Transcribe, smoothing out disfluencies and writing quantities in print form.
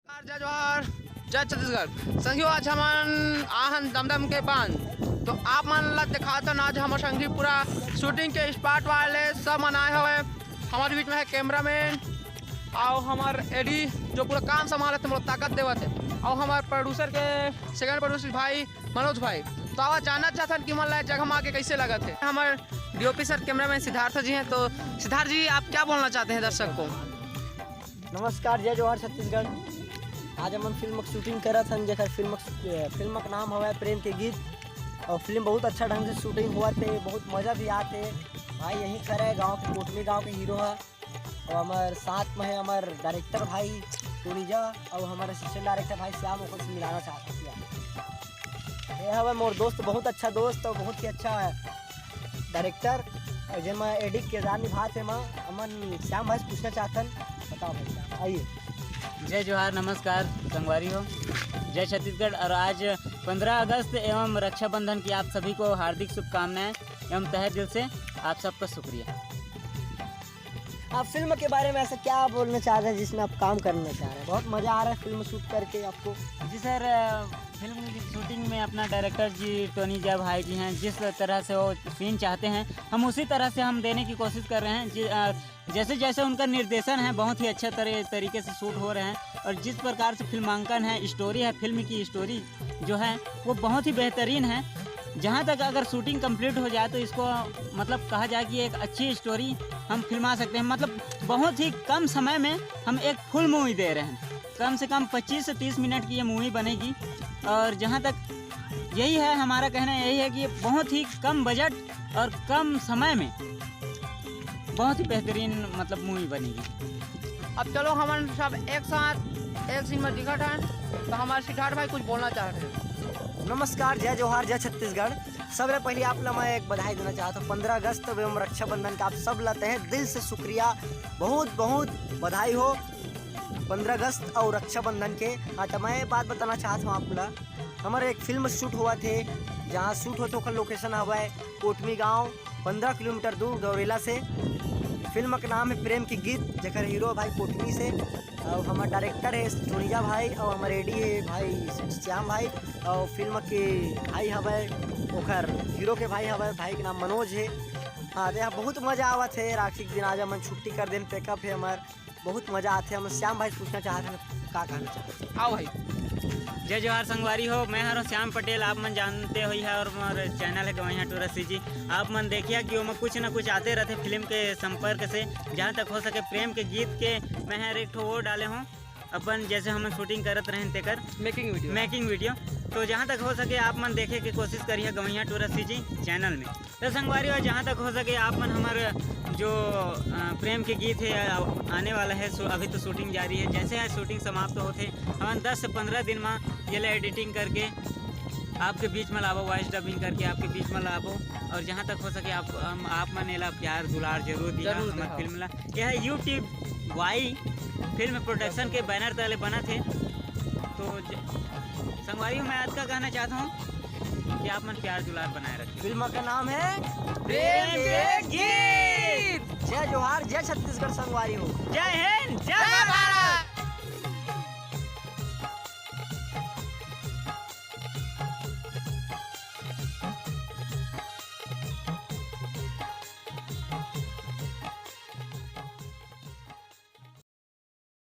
जय जोहार जय छत्तीसगढ़ संगियो आज हमन आहन दमदम के बांध तो आप मन ला दिखाता आज हमारे संगी पूरा शूटिंग के स्पॉट वाले सब मन आए हुए हमारे बीच में है कैमरामैन और हमार एडी जो पूरा काम संभाले थे ताकत देवा थे और हमारे प्रोड्यूसर के सेकंड प्रोड्यूसर भाई मनोज भाई। तो आवाज जानना चाहता कि मन ला जगह में आके कैसे लगा थे। हमारे डीओपी सर कैमरामैन सिद्धार्थ जी हैं। तो सिद्धार्थ जी आप क्या बोलना चाहते हैं दर्शक को? नमस्कार, जय जोहार छत्तीसगढ़। आज हम फिल्म की शूटिंग करा था जखर फिल्म का नाम हवा प्रेम के गीत और फिल्म बहुत अच्छा ढंग से शूटिंग हुआ थे, बहुत मज़ा भी आते। भाई यहीं खड़े गांव के कोटमी गांव के हीरो है और हमारे साथ में है हमारे डायरेक्टर भाई टोनीजा और हमारे असिस्टेंट डायरेक्टर भाई श्याम ओकर से मिलाना चाहता हूँ। ये हवा मोर दोस्त, बहुत अच्छा दोस्त और बहुत ही अच्छा डायरेक्टर और जब मैं एडिट किरदार निभाते मैं अमन श्याम भाई से पूछना चाहतन। बताओ भाई श्याम, आइए। जय जोहार, नमस्कार संगवारी हो, जय छत्तीसगढ़। और आज 15 अगस्त एवं रक्षाबंधन की आप सभी को हार्दिक शुभकामनाएं एवं तहे दिल से आप सबका शुक्रिया। आप फिल्म के बारे में ऐसा क्या बोलना चाह रहे हैं जिसमें आप काम करना चाह रहे हैं? बहुत मज़ा आ रहा है फिल्म शूट करके आपको? जी सर, फिल्म की शूटिंग में अपना डायरेक्टर जी टोनीजा भाई जी हैं, जिस तरह से वो सीन चाहते हैं हम उसी तरह से हम देने की कोशिश कर रहे हैं। जैसे जैसे उनका निर्देशन है बहुत ही अच्छा तरीके से शूट हो रहे हैं और जिस प्रकार से फिल्मांकन है, स्टोरी है, फिल्म की स्टोरी जो है वो बहुत ही बेहतरीन है। जहाँ तक अगर शूटिंग कंप्लीट हो जाए तो इसको मतलब कहा जाए कि एक अच्छी स्टोरी हम फिल्मा सकते हैं। मतलब बहुत ही कम समय में हम एक फुल मूवी दे रहे हैं, कम से कम 25 से 30 मिनट की ये मूवी बनेगी। और जहाँ तक यही है हमारा कहना यही है कि ये बहुत ही कम बजट और कम समय में बहुत ही बेहतरीन मतलब मूवी बनेगी। अब चलो हम सब एक साथ एक सीन में दिखा था तो हमारे सिद्धार्थ भाई कुछ बोलना चाह रहे हैं। नमस्कार, जय जोहार जय छत्तीसगढ़। सबसे पहले आप लोग मैं एक बधाई देना चाहता हूँ 15 अगस्त एवं रक्षाबंधन का आप सब लाते हैं, दिल से शुक्रिया, बहुत बहुत बधाई हो 15 अगस्त और रक्षाबंधन के। हाँ, तो मैं बात बताना चाहता हूँ आपको, हमारे एक फिल्म शूट हुआ थे जहाँ शूट होते वक्त लोकेशन हुआ है कोटमी गाँव 15 किलोमीटर दूर गौरेला से। फिल्म का नाम है प्रेम की गीत, जखर हीरो भाई कोटमी से और हमारा डायरेक्टर है टोनीजा भाई और हमारे एडी है भाई श्याम भाई और फिल्म के भाई हवे ओखर हीरो के भाई हवे भाई के नाम मनोज है। हाँ, तो यहाँ बहुत मज़ा आवत है। राखी के दिन आज हम छुट्टी कर दें, पैकअप है हमारे, बहुत मज़ा आते हैं। हम श्याम भाई से पूछना चाहते हैं क्या कहना चाहते हैं? आओ भाई। जय जोहार संगवारी हो, मैं हूँ श्याम पटेल, आप मन जानते हुई है और हमारे चैनल है गवैया टूरसी जी। आप मन देखिए कि वो कुछ ना कुछ आते रहते फिल्म के संपर्क से। जहाँ तक हो सके प्रेम के गीत के मैं एक ठो वो डाले हूँ अपन, जैसे हम शूटिंग करते रहें तेकर मेकिंग वीडियो। तो जहाँ तक हो सके आप मन देखे की कोशिश करिए गवैया टूरसी जी चैनल में। तो संगवारी हो, जहाँ तक हो सके आप मन हमारे जो प्रेम के गीत है आने वाला है, अभी तो शूटिंग जारी है। जैसे है शूटिंग समाप्त होते हम 10 से 15 दिन में ये एडिटिंग करके आपके बीच में लाबो, वॉइस डबिंग करके आपके बीच में लाबो। और जहाँ तक हो सके आप मन एला प्यार दुलार जरूर दिया हमारे फिल्म ला। यह यूट्यूब वाई फिल्म प्रोडक्शन के बैनर तले बना थे। तो संगवारी मैं आज का कहना चाहता हूँ कि आप मन प्यार दुलार बनाए रखें। फिल्म का नाम है प्रेम के गीत। जय जोहार जय छत्तीसगढ़ संगवारी हो। जय हिंद, जय भारत।